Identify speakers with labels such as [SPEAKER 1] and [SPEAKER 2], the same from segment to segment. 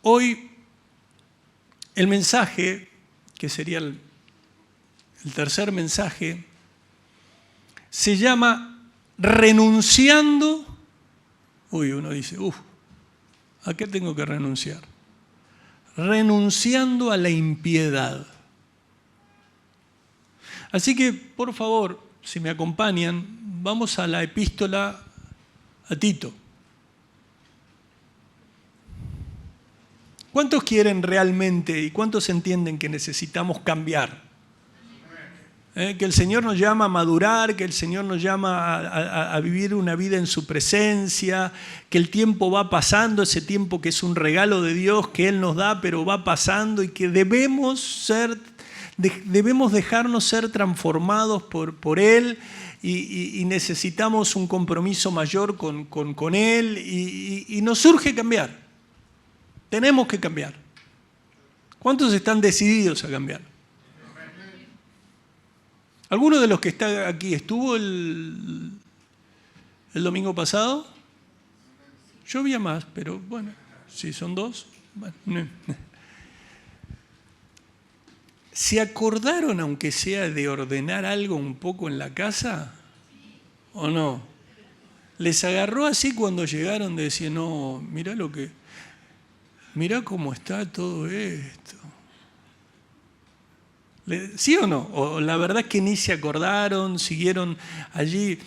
[SPEAKER 1] Hoy el mensaje, que sería el tercer mensaje, se llama renunciando. Uno dice, ¿a qué tengo que renunciar? Renunciando a la impiedad. Así que, por favor, si me acompañan, vamos a la epístola a Tito. ¿Cuántos quieren realmente y cuántos entienden que necesitamos cambiar? Que el Señor nos llama a madurar, que el Señor nos llama a vivir una vida en su presencia, que el tiempo va pasando, ese tiempo que es un regalo de Dios que Él nos da, pero va pasando y que debemos dejarnos ser transformados por Él y necesitamos un compromiso mayor con Él y nos urge cambiar. Tenemos que cambiar. ¿Cuántos están decididos a cambiar? ¿Alguno de los que está aquí estuvo el domingo pasado? Yo había más, pero bueno, si son dos. Bueno. ¿Se acordaron, aunque sea, de ordenar algo un poco en la casa? ¿O no? ¿Les agarró así cuando llegaron de decir, no, mirá cómo está todo esto? ¿Sí o no? O la verdad es que ni se acordaron, siguieron allí.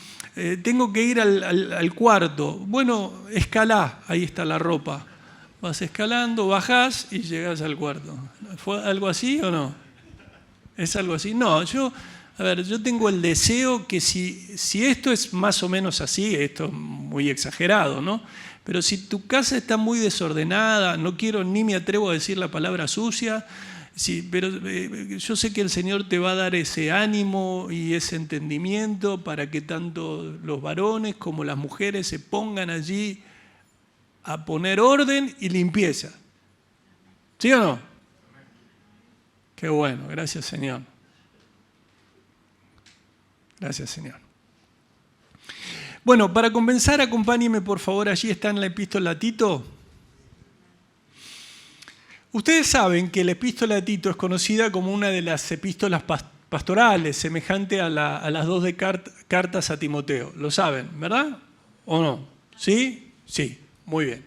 [SPEAKER 1] Tengo que ir al cuarto. Bueno, escalá, ahí está la ropa. Vas escalando, bajás y llegás al cuarto. ¿Fue algo así o no? ¿Es algo así? No, yo tengo el deseo que si esto es más o menos así, esto es muy exagerado, ¿no? Pero si tu casa está muy desordenada, no quiero ni me atrevo a decir la palabra sucia, sí, pero yo sé que el Señor te va a dar ese ánimo y ese entendimiento para que tanto los varones como las mujeres se pongan allí a poner orden y limpieza. ¿Sí o no? Qué bueno, gracias Señor. Gracias Señor. Bueno, para comenzar, acompáñenme por favor, allí está en la epístola a Tito. Ustedes saben que la epístola a Tito es conocida como una de las epístolas pastorales, semejante a las dos cartas a Timoteo. ¿Lo saben, verdad? ¿O no? ¿Sí? Sí, muy bien.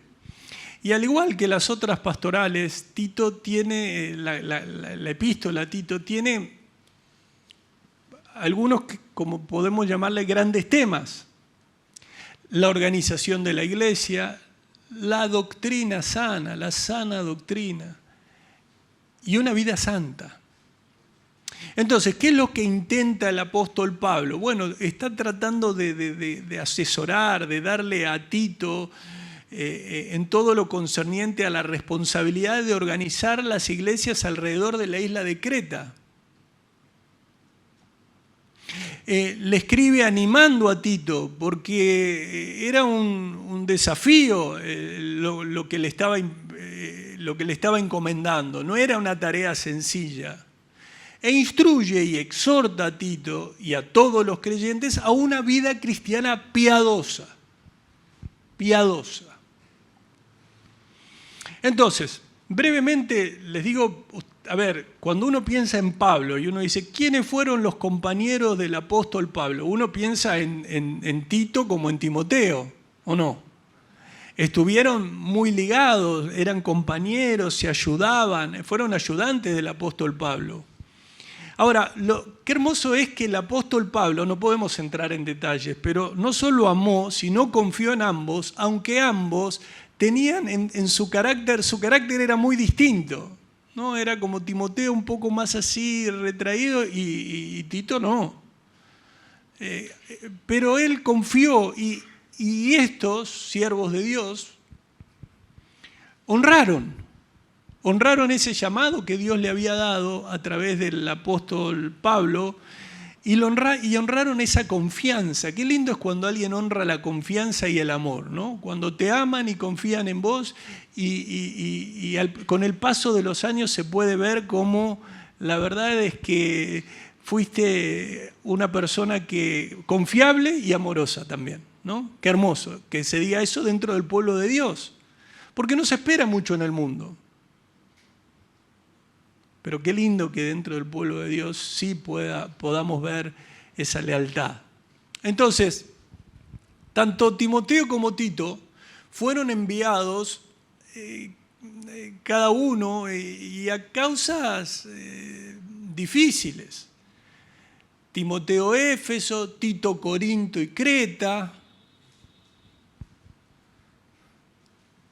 [SPEAKER 1] Y al igual que las otras pastorales, Tito tiene, la epístola a Tito tiene algunos, como podemos llamarle, grandes temas. La organización de la iglesia, la doctrina sana, la sana doctrina y una vida santa. Entonces, ¿qué es lo que intenta el apóstol Pablo? Bueno, está tratando de asesorar, de darle a Tito en todo lo concerniente a la responsabilidad de organizar las iglesias alrededor de la isla de Creta. Le escribe animando a Tito porque era un desafío lo que le estaba encomendando, no era una tarea sencilla. E instruye y exhorta a Tito y a todos los creyentes a una vida cristiana piadosa. Piadosa. Entonces, brevemente les digo, a ver, cuando uno piensa en Pablo y uno dice, ¿quiénes fueron los compañeros del apóstol Pablo? Uno piensa en Tito como en Timoteo, ¿o no? Estuvieron muy ligados, eran compañeros, se ayudaban, fueron ayudantes del apóstol Pablo. Ahora, qué hermoso es que el apóstol Pablo, no podemos entrar en detalles, pero no solo amó, sino confió en ambos, aunque ambos tenían en su carácter era muy distinto. ¿No? Era como Timoteo un poco más así retraído y Tito no. Pero él confió y estos siervos de Dios honraron ese llamado que Dios le había dado a través del apóstol Pablo y honraron esa confianza. Qué lindo es cuando alguien honra la confianza y el amor, ¿no? Cuando te aman y confían en vos y con el paso de los años se puede ver cómo la verdad es que fuiste una persona confiable y amorosa también, ¿no? Qué hermoso que se diga eso dentro del pueblo de Dios. porque no se espera mucho en el mundo. Pero qué lindo que dentro del pueblo de Dios sí podamos ver esa lealtad. Entonces, tanto Timoteo como Tito fueron enviados cada uno y a causas difíciles. Timoteo Éfeso, Tito Corinto y Creta.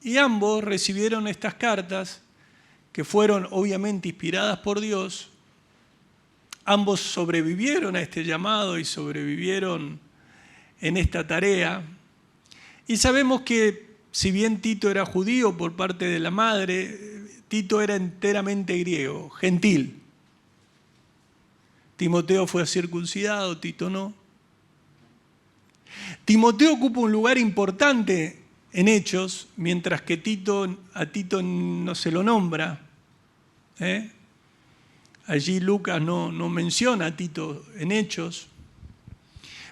[SPEAKER 1] Y ambos recibieron estas cartas que fueron obviamente inspiradas por Dios. Ambos sobrevivieron a este llamado y sobrevivieron en esta tarea. Y sabemos que si bien Tito era judío por parte de la madre, Tito era enteramente griego, gentil. Timoteo fue circuncidado, Tito no. Timoteo ocupa un lugar importante en Hechos, mientras que a Tito no se lo nombra. Allí Lucas no menciona a Tito en Hechos.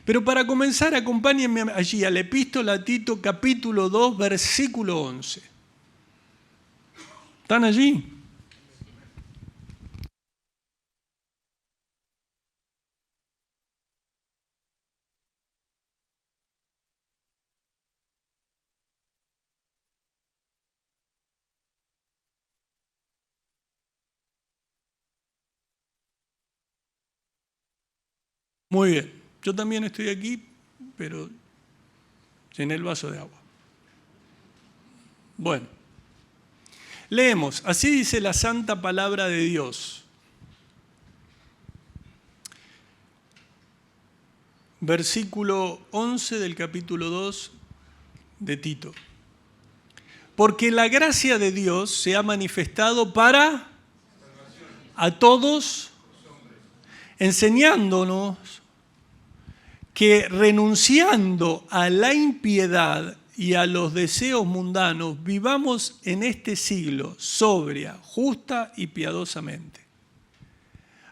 [SPEAKER 1] Pero para comenzar, acompáñenme allí a la epístola a Tito, capítulo 2, versículo 11. ¿Están allí? Muy bien, yo también estoy aquí, pero llené el vaso de agua. Bueno, leemos, así dice la santa palabra de Dios. Versículo 11 del capítulo 2 de Tito. Porque la gracia de Dios se ha manifestado para a todos, enseñándonos que renunciando a la impiedad y a los deseos mundanos, vivamos en este siglo sobria, justa y piadosamente,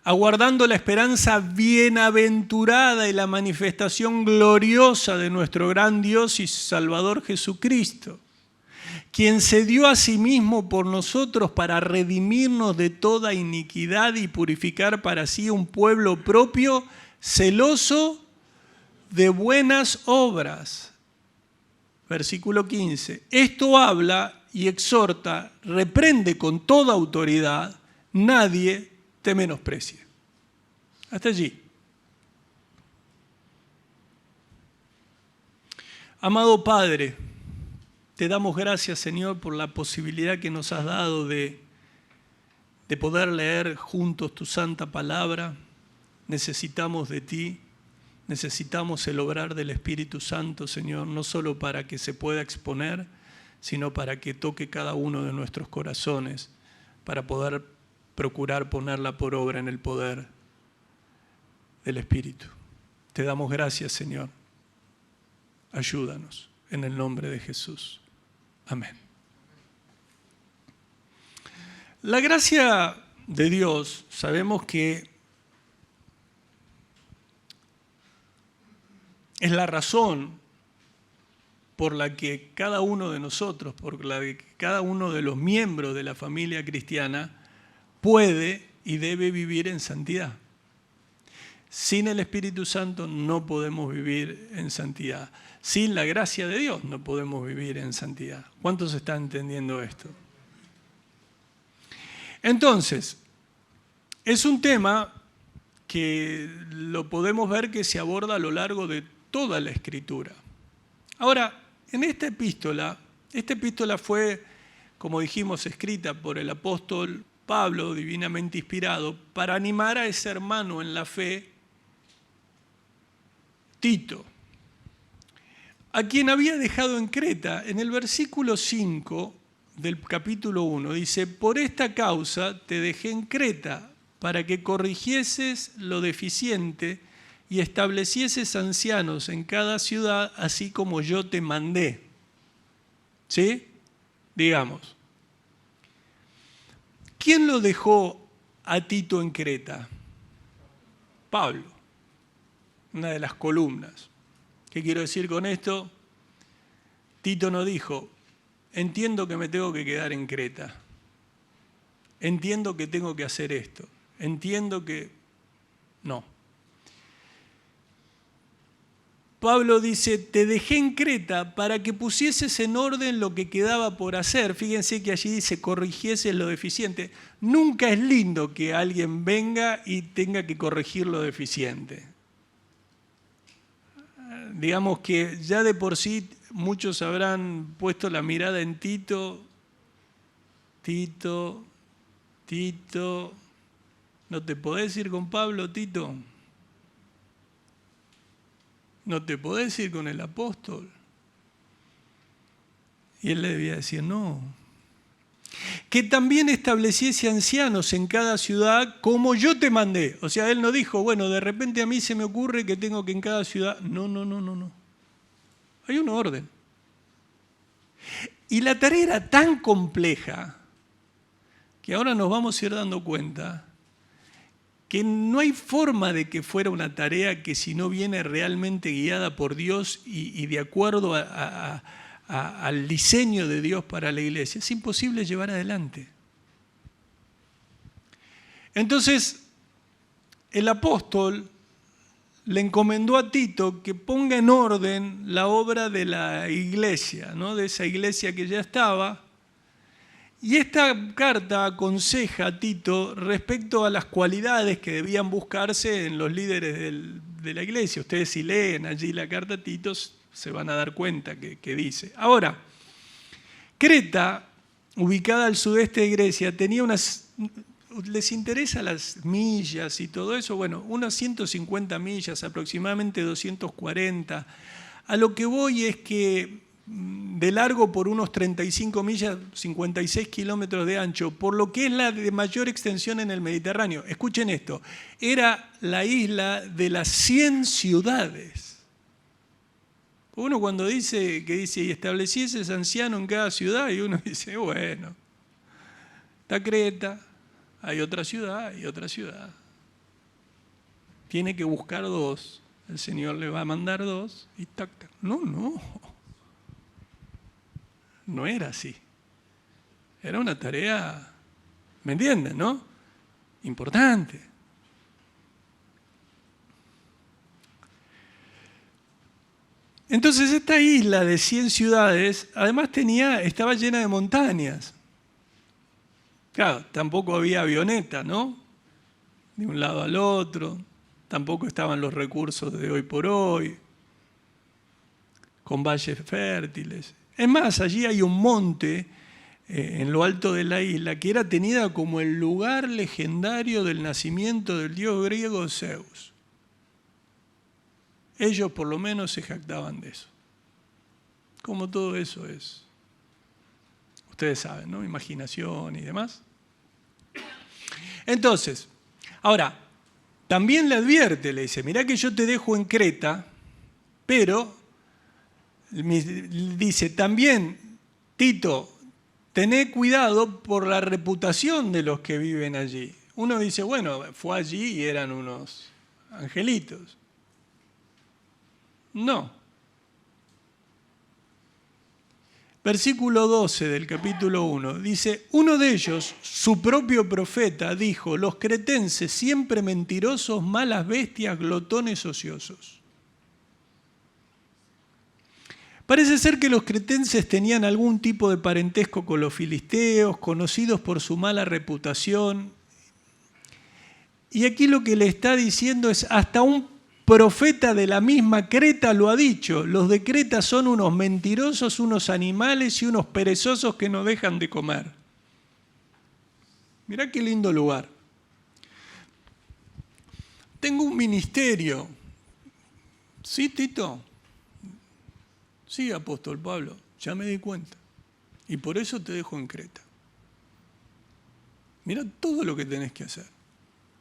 [SPEAKER 1] aguardando la esperanza bienaventurada y la manifestación gloriosa de nuestro gran Dios y Salvador Jesucristo, quien se dio a sí mismo por nosotros para redimirnos de toda iniquidad y purificar para sí un pueblo propio, celoso de buenas obras. Versículo 15. Esto habla y exhorta, reprende con toda autoridad, nadie te menosprecie. Hasta allí. Amado Padre, te damos gracias, Señor, por la posibilidad que nos has dado de poder leer juntos tu santa palabra. Necesitamos de ti, necesitamos el obrar del Espíritu Santo, Señor, no solo para que se pueda exponer, sino para que toque cada uno de nuestros corazones, para poder procurar ponerla por obra en el poder del Espíritu. Te damos gracias, Señor. Ayúdanos en el nombre de Jesús. Amén. La gracia de Dios, sabemos que es la razón por la que cada uno de nosotros, por la que cada uno de los miembros de la familia cristiana puede y debe vivir en santidad. Sin el Espíritu Santo no podemos vivir en santidad. Sin la gracia de Dios no podemos vivir en santidad. ¿Cuántos están entendiendo esto? Entonces, es un tema que lo podemos ver que se aborda a lo largo de toda la Escritura. Ahora, en esta epístola fue, como dijimos, escrita por el apóstol Pablo, divinamente inspirado, para animar a ese hermano en la fe, Tito, a quien había dejado en Creta. En el versículo 5 del capítulo 1 dice, por esta causa te dejé en Creta, para que corrigieses lo deficiente y establecieses ancianos en cada ciudad, así como yo te mandé. ¿Sí? Digamos. ¿Quién lo dejó a Tito en Creta? Pablo, una de las columnas. ¿Qué quiero decir con esto? Tito no dijo, entiendo que me tengo que quedar en Creta. Entiendo que tengo que hacer esto. Entiendo que... No. Pablo dice, te dejé en Creta para que pusieses en orden lo que quedaba por hacer. Fíjense que allí dice, corrigieses lo deficiente. Nunca es lindo que alguien venga y tenga que corregir lo deficiente. Digamos que ya de por sí muchos habrán puesto la mirada en Tito. Tito, ¿no te podés ir con Pablo, Tito? ¿No te podés ir con el apóstol? Y él le debía decir, no. Que también estableciese ancianos en cada ciudad como yo te mandé. O sea, él no dijo, bueno, de repente a mí se me ocurre que tengo que en cada ciudad... No. Hay un orden. Y la tarea era tan compleja que ahora nos vamos a ir dando cuenta que no hay forma de que fuera una tarea que si no viene realmente guiada por Dios y de acuerdo al diseño de Dios para la iglesia, es imposible llevar adelante. Entonces, el apóstol le encomendó a Tito que ponga en orden la obra de la iglesia, ¿no? De esa iglesia que ya estaba. Y esta carta aconseja a Tito respecto a las cualidades que debían buscarse en los líderes de la iglesia. Ustedes si leen allí la carta a Tito se van a dar cuenta que dice. Ahora, Creta, ubicada al sudeste de Grecia, tenía unas... ¿Les interesa las millas y todo eso? Bueno, unas 150 millas, aproximadamente 240. A lo que voy es que de largo por unos 35 millas, 56 kilómetros de ancho, por lo que es la de mayor extensión en el Mediterráneo. Escuchen esto, era la isla de las 100 ciudades. Uno cuando dice, y establecieses anciano en cada ciudad, y uno dice, bueno, está Creta, hay otra ciudad y otra ciudad. Tiene que buscar dos, el Señor le va a mandar dos, y tac, tac. No era así. Era una tarea, ¿me entienden, no? Importante. Entonces esta isla de 100 ciudades, además estaba llena de montañas. Claro, tampoco había avioneta, ¿no? De un lado al otro. Tampoco estaban los recursos de hoy por hoy, con valles fértiles. Es más, allí hay un monte en lo alto de la isla que era tenida como el lugar legendario del nacimiento del dios griego Zeus. Ellos por lo menos se jactaban de eso. Como todo eso es, ustedes saben, ¿no? Imaginación y demás. Entonces, ahora, también le advierte, le dice, mirá que yo te dejo en Creta, pero... Dice, también, Tito, tené cuidado por la reputación de los que viven allí. Uno dice, bueno, fue allí y eran unos angelitos. No. Versículo 12 del capítulo 1 dice, uno de ellos, su propio profeta, dijo, los cretenses siempre mentirosos, malas bestias, glotones ociosos. Parece ser que los cretenses tenían algún tipo de parentesco con los filisteos, conocidos por su mala reputación. Y aquí lo que le está diciendo es, hasta un profeta de la misma Creta lo ha dicho, los de Creta son unos mentirosos, unos animales y unos perezosos que no dejan de comer. Mirá qué lindo lugar. Tengo un ministerio. ¿Sí, Tito? Sí, apóstol Pablo, ya me di cuenta. Y por eso te dejo en Creta. Mira todo lo que tenés que hacer.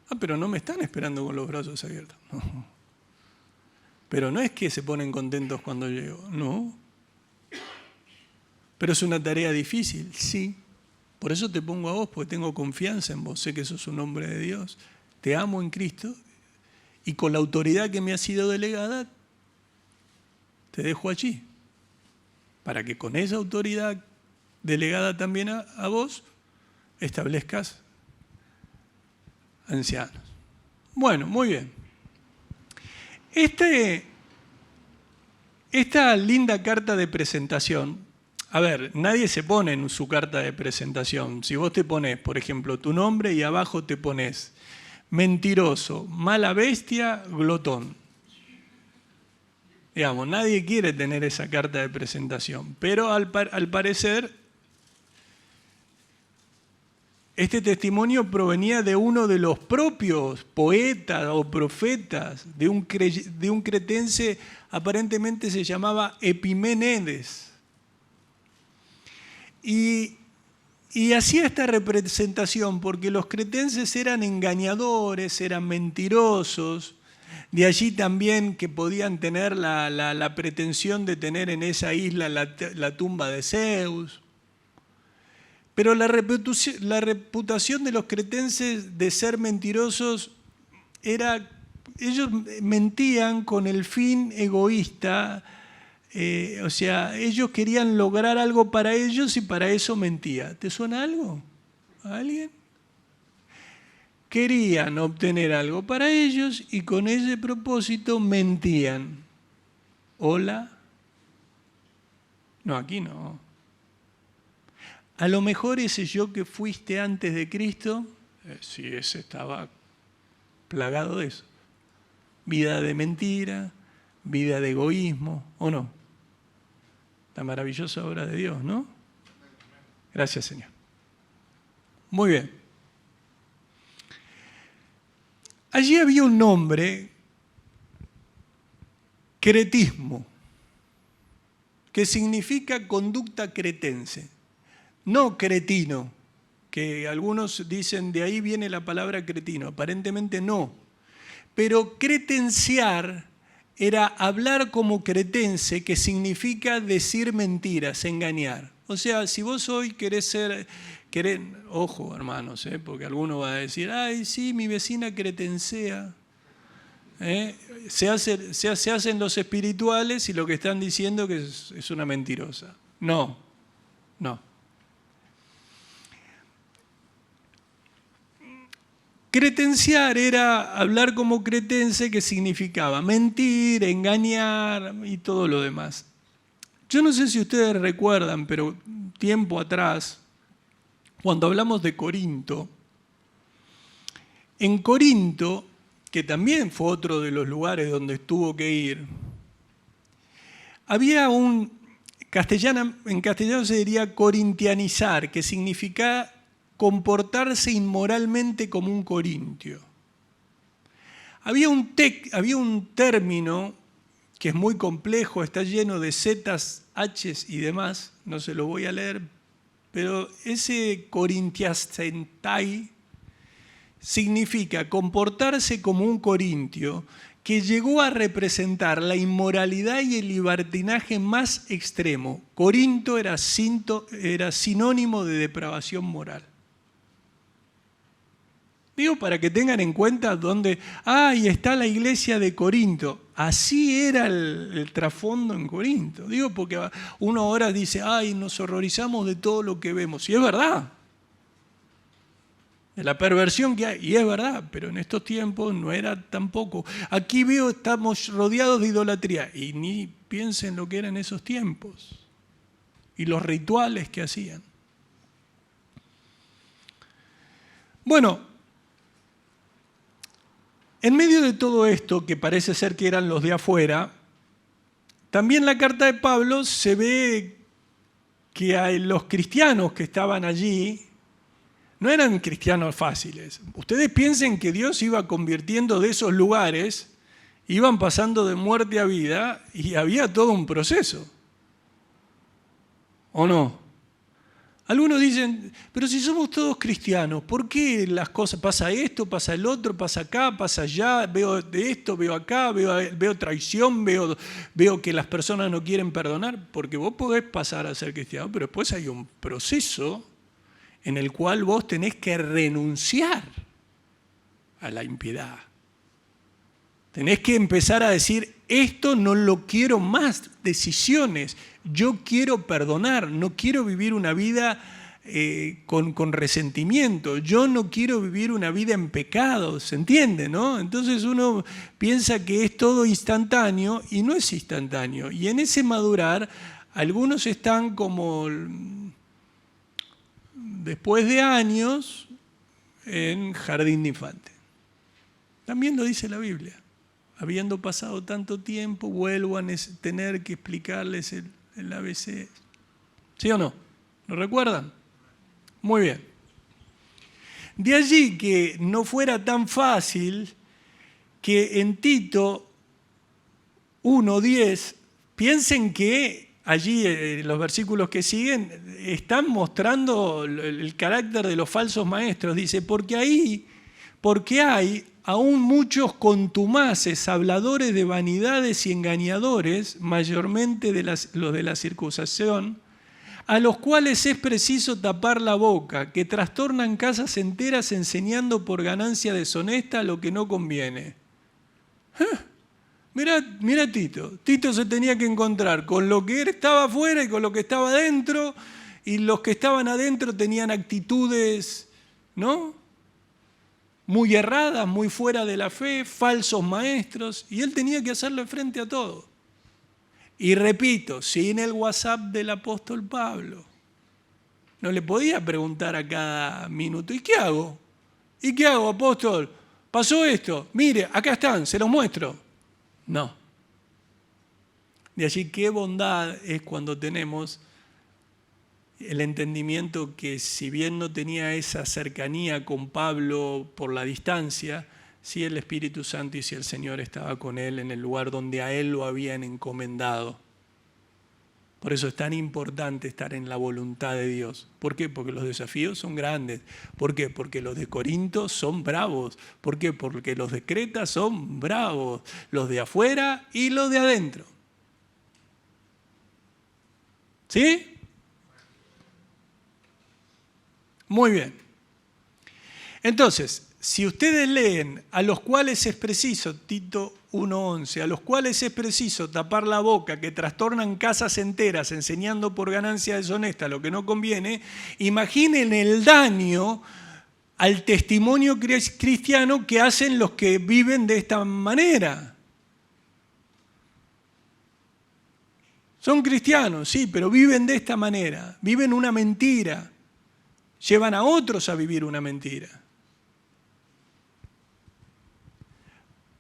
[SPEAKER 1] Ah, pero no me están esperando con los brazos abiertos. No. Pero no es que se ponen contentos cuando llego, no. Pero es una tarea difícil, sí. Por eso te pongo a vos, porque tengo confianza en vos. Sé que sos un hombre de Dios. Te amo en Cristo. Y con la autoridad que me ha sido delegada, te dejo allí. Para que con esa autoridad delegada también a vos, establezcas ancianos. Bueno, muy bien. Esta linda carta de presentación, a ver, nadie se pone en su carta de presentación. Si vos te pones, por ejemplo, tu nombre y abajo te pones mentiroso, mala bestia, glotón. Digamos, nadie quiere tener esa carta de presentación, pero al parecer este testimonio provenía de uno de los propios poetas o profetas de un cretense, aparentemente se llamaba Epiménides. Y hacía esta representación porque los cretenses eran engañadores, eran mentirosos, de allí también que podían tener la pretensión de tener en esa isla la tumba de Zeus. Pero la reputación de los cretenses de ser mentirosos era, ellos mentían con el fin egoísta, o sea, ellos querían lograr algo para ellos y para eso mentía. ¿Te suena algo? ¿A alguien? Querían obtener algo para ellos y con ese propósito mentían. ¿Hola? No, aquí no. A lo mejor ese yo que fuiste antes de Cristo, sí, ese estaba plagado de eso. Vida de mentira, vida de egoísmo, ¿o no? La maravillosa obra de Dios, ¿no? Gracias, Señor. Muy bien. Allí había un nombre, cretismo, que significa conducta cretense. No cretino, que algunos dicen de ahí viene la palabra cretino, aparentemente no. Pero cretenciar era hablar como cretense, que significa decir mentiras, engañar. O sea, si vos hoy querés ojo hermanos, porque alguno va a decir, ay sí, mi vecina cretensea. Se hacen los espirituales y lo que están diciendo que es una mentirosa. No, no. Cretenciar era hablar como cretense, que significaba mentir, engañar y todo lo demás. Yo no sé si ustedes recuerdan, pero tiempo atrás, cuando hablamos de Corinto, en Corinto, que también fue otro de los lugares donde tuvo que ir, había en castellano se diría corintianizar, que significa comportarse inmoralmente como un corintio. Había un término que es muy complejo, está lleno de zetas, h's y demás, no se lo voy a leer, pero ese corintiastentai significa comportarse como un corintio que llegó a representar la inmoralidad y el libertinaje más extremo. Corinto era sinónimo de depravación moral. Digo, para que tengan en cuenta dónde, ahí está la iglesia de Corinto. Así era el trasfondo en Corinto. Digo, porque uno ahora dice, ay, nos horrorizamos de todo lo que vemos. Y es verdad. De la perversión que hay. Y es verdad, pero en estos tiempos no era tampoco. Aquí veo, estamos rodeados de idolatría. Y ni piensen lo que eran esos tiempos. Y los rituales que hacían. Bueno, en medio de todo esto, que parece ser que eran los de afuera, también en la carta de Pablo se ve que los cristianos que estaban allí no eran cristianos fáciles. Ustedes piensen que Dios iba convirtiendo de esos lugares, iban pasando de muerte a vida y había todo un proceso. ¿O no? Algunos dicen, pero si somos todos cristianos, ¿por qué las cosas, pasa esto, pasa el otro, pasa acá, pasa allá, veo de esto, veo acá, veo traición, veo que las personas no quieren perdonar? Porque vos podés pasar a ser cristiano, pero después hay un proceso en el cual vos tenés que renunciar a la impiedad. Tenés que empezar a decir, esto no lo quiero más, decisiones. Yo quiero perdonar, no quiero vivir una vida con resentimiento. Yo no quiero vivir una vida en pecado, ¿se entiende, no? Entonces uno piensa que es todo instantáneo y no es instantáneo. Y en ese madurar, algunos están como, después de años, en jardín de infantes. También lo dice la Biblia. Habiendo pasado tanto tiempo, vuelvo a tener que explicarles el ABC. ¿Sí o no? ¿Lo recuerdan? Muy bien. De allí que no fuera tan fácil que en Tito 1:10 piensen que allí los versículos que siguen están mostrando el carácter de los falsos maestros. Dice, porque hay aún muchos contumaces, habladores de vanidades y engañadores, mayormente los de la circuncisión, a los cuales es preciso tapar la boca, que trastornan casas enteras enseñando por ganancia deshonesta lo que no conviene. Mirá Tito. Tito se tenía que encontrar con lo que estaba afuera y con lo que estaba adentro, y los que estaban adentro tenían actitudes, ¿no?, muy erradas, muy fuera de la fe, falsos maestros, y él tenía que hacerle frente a todo. Y repito, sin el WhatsApp del apóstol Pablo. No le podía preguntar a cada minuto, ¿y qué hago? ¿Y qué hago, apóstol? Pasó esto, mire, acá están, se los muestro. No. De allí qué bondad es cuando tenemos el entendimiento que, si bien no tenía esa cercanía con Pablo por la distancia, sí el Espíritu Santo y sí el Señor estaba con él en el lugar donde a él lo habían encomendado. Por eso es tan importante estar en la voluntad de Dios. ¿Por qué? Porque los desafíos son grandes. ¿Por qué? Porque los de Corinto son bravos. ¿Por qué? Porque los de Creta son bravos. Los de afuera y los de adentro. ¿Sí? Muy bien. Entonces, si ustedes leen a los cuales es preciso, Tito 1:11, a los cuales es preciso tapar la boca, que trastornan casas enteras enseñando por ganancia deshonesta lo que no conviene, imaginen el daño al testimonio cristiano que hacen los que viven de esta manera. Son cristianos, sí, pero viven de esta manera, viven una mentira. Llevan a otros a vivir una mentira.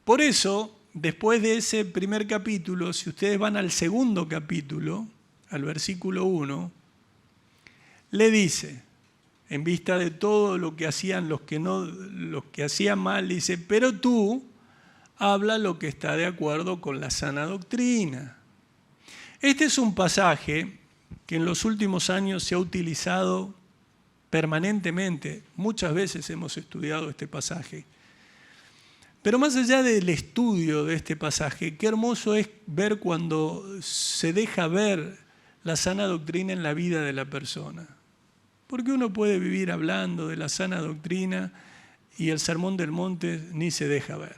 [SPEAKER 1] Por eso, después de ese primer capítulo, si ustedes van al segundo capítulo, al versículo 1, le dice, en vista de todo lo que hacían los que hacían mal, dice, pero tú habla lo que está de acuerdo con la sana doctrina. Este es un pasaje que en los últimos años se ha utilizado permanentemente. Muchas veces hemos estudiado este pasaje. Pero más allá del estudio de este pasaje, qué hermoso es ver cuando se deja ver la sana doctrina en la vida de la persona. Porque uno puede vivir hablando de la sana doctrina y el sermón del monte ni se deja ver.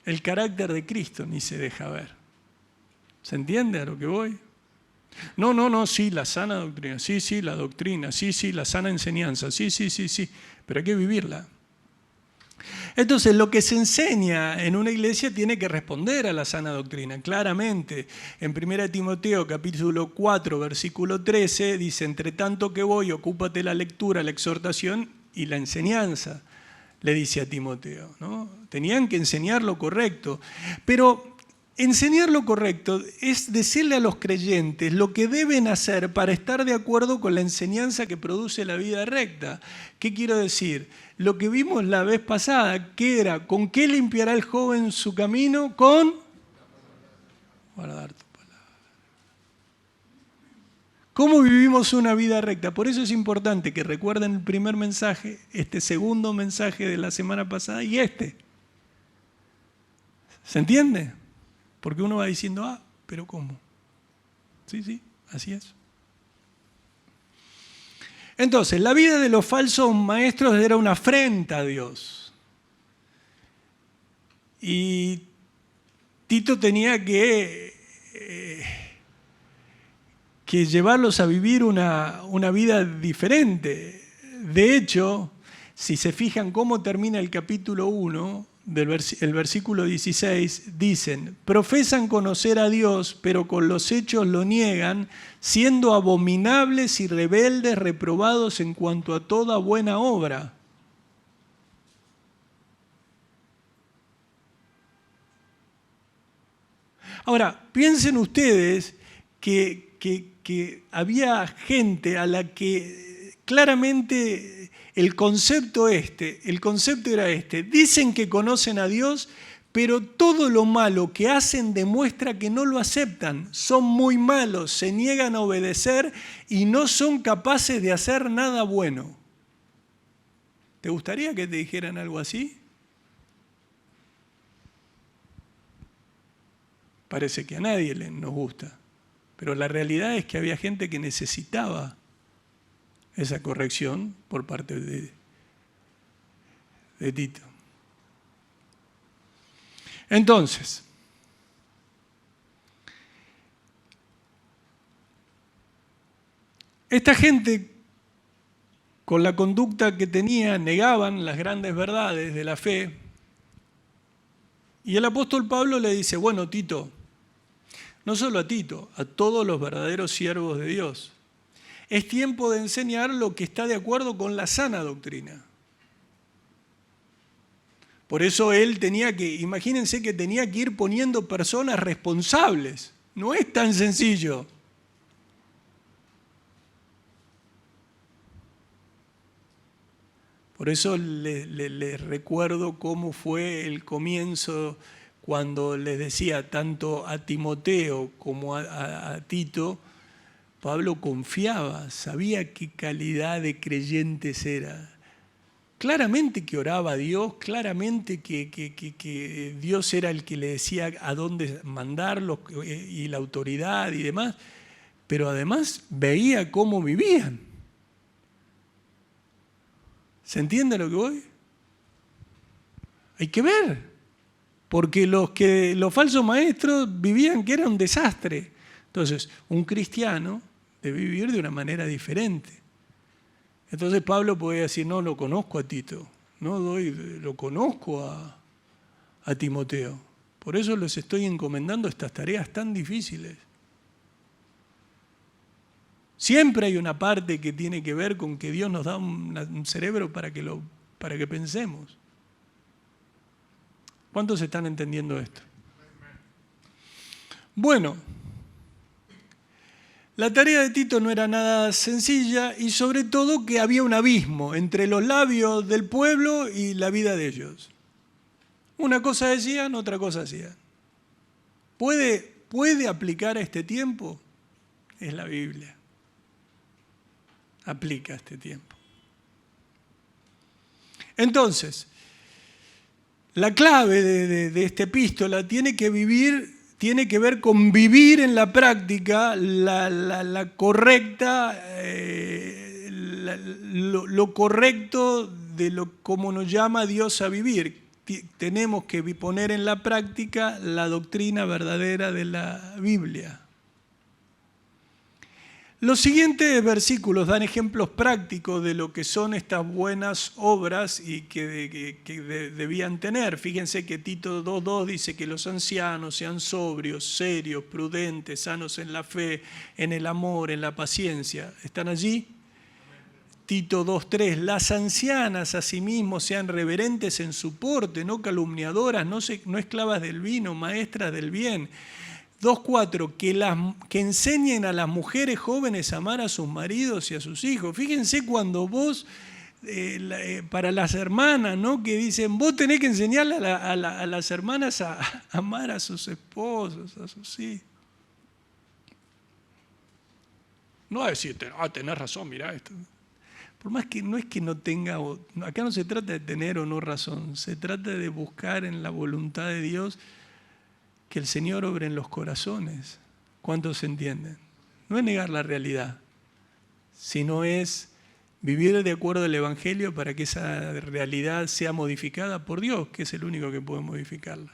[SPEAKER 1] El carácter de Cristo ni se deja ver. ¿Se entiende a lo que voy? No, sí, la sana doctrina, sí, la doctrina, sí, la sana enseñanza, sí, pero hay que vivirla. Entonces, lo que se enseña en una iglesia tiene que responder a la sana doctrina, claramente. En 1 Timoteo, capítulo 4, versículo 13, dice, entre tanto que voy, ocúpate la lectura, la exhortación y la enseñanza, le dice a Timoteo, ¿no? Tenían que enseñar lo correcto, pero enseñar lo correcto es decirle a los creyentes lo que deben hacer para estar de acuerdo con la enseñanza que produce la vida recta. ¿Qué quiero decir? Lo que vimos la vez pasada, que era, ¿con qué limpiará el joven su camino? Con guardar tu palabra. ¿Cómo vivimos una vida recta? Por eso es importante que recuerden el primer mensaje, este segundo mensaje de la semana pasada y este. ¿Se entiende? Porque uno va diciendo, pero ¿cómo? Sí, así es. Entonces, la vida de los falsos maestros era una afrenta a Dios. Y Tito tenía que llevarlos a vivir una vida diferente. De hecho, si se fijan cómo termina el capítulo 1, el versículo 16, dicen: profesan conocer a Dios, pero con los hechos lo niegan, siendo abominables y rebeldes, reprobados en cuanto a toda buena obra. Ahora, piensen ustedes que había gente a la que claramente el concepto era este. Dicen que conocen a Dios, pero todo lo malo que hacen demuestra que no lo aceptan. Son muy malos, se niegan a obedecer y no son capaces de hacer nada bueno. ¿Te gustaría que te dijeran algo así? Parece que a nadie nos gusta. Pero la realidad es que había gente que necesitaba esa corrección por parte de Tito. Entonces, esta gente, con la conducta que tenía, negaban las grandes verdades de la fe. Y el apóstol Pablo le dice: bueno, Tito, no solo a Tito, a todos los verdaderos siervos de Dios, es tiempo de enseñar lo que está de acuerdo con la sana doctrina. Por eso él imagínense que tenía que ir poniendo personas responsables. No es tan sencillo. Por eso les recuerdo cómo fue el comienzo, cuando les decía tanto a Timoteo como a Tito, Pablo confiaba, sabía qué calidad de creyentes era. Claramente que oraba a Dios, claramente que Dios era el que le decía a dónde mandarlos y la autoridad y demás, pero además veía cómo vivían. ¿Se entiende lo que voy? Hay que ver, porque los falsos maestros vivían que era un desastre. Entonces, un cristiano debe vivir de una manera diferente. Entonces Pablo podía decir: no lo conozco a Tito, lo conozco a Timoteo. Por eso les estoy encomendando estas tareas tan difíciles. Siempre hay una parte que tiene que ver con que Dios nos da un cerebro para que pensemos. ¿Cuántos están entendiendo esto? Bueno, la tarea de Tito no era nada sencilla, y sobre todo que había un abismo entre los labios del pueblo y la vida de ellos. Una cosa decían, otra cosa hacían. ¿Puede aplicar a este tiempo? Es la Biblia. Aplica a este tiempo. Entonces, la clave de esta epístola tiene que ver con vivir en la práctica la correcta, lo correcto de cómo nos llama Dios a vivir. Tenemos que poner en la práctica la doctrina verdadera de la Biblia. Los siguientes versículos dan ejemplos prácticos de lo que son estas buenas obras y que debían tener. Fíjense que Tito 2:2 dice que los ancianos sean sobrios, serios, prudentes, sanos en la fe, en el amor, en la paciencia. ¿Están allí? Tito 2:3, las ancianas asimismo sean reverentes en su porte, no calumniadoras, no esclavas del vino, maestras del bien. 2:4, que enseñen a las mujeres jóvenes a amar a sus maridos y a sus hijos. Fíjense cuando vos, para las hermanas, ¿no?, que dicen: vos tenés que enseñarle a las hermanas a amar a sus esposos, a sus hijos. No a decir: tenés razón, mirá esto. Por más que no es que no tenga, acá no se trata de tener o no razón, se trata de buscar en la voluntad de Dios que el Señor obre en los corazones. ¿Cuántos se entienden? No es negar la realidad, sino es vivir de acuerdo al Evangelio para que esa realidad sea modificada por Dios, que es el único que puede modificarla.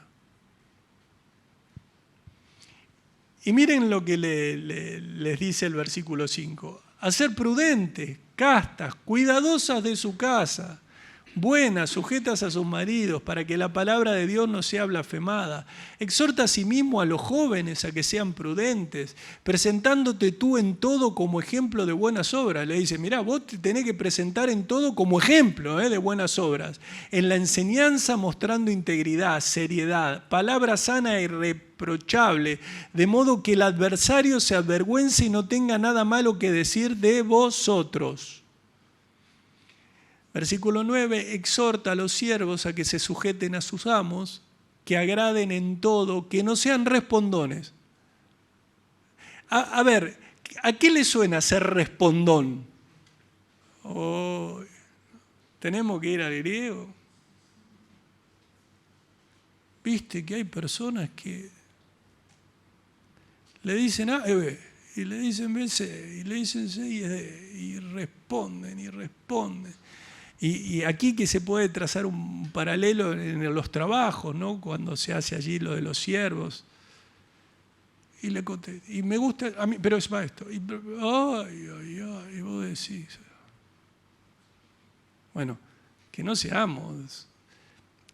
[SPEAKER 1] Y miren lo que les dice el versículo 5. A ser prudentes, castas, cuidadosas de su casa, buenas, sujetas a sus maridos, para que la palabra de Dios no sea blasfemada. Exhorta asimismo a los jóvenes a que sean prudentes, presentándote tú en todo como ejemplo de buenas obras. Le dice, mirá, vos te tenés que presentar en todo como ejemplo de buenas obras. En la enseñanza mostrando integridad, seriedad, palabra sana e irreprochable, de modo que el adversario se avergüence y no tenga nada malo que decir de vosotros. Versículo 9, exhorta a los siervos a que se sujeten a sus amos, que agraden en todo, que no sean respondones. A ver, ¿a qué le suena ser respondón? Oh, ¿tenemos que ir al griego? Viste que hay personas que le dicen A, y le dicen B, C, y le dicen C y responden y responden. Y aquí que se puede trazar un paralelo en los trabajos, ¿no? Cuando se hace allí lo de los siervos. Y le conté, y me gusta, a mí, pero es para esto. Y vos decís. Bueno, que no seamos.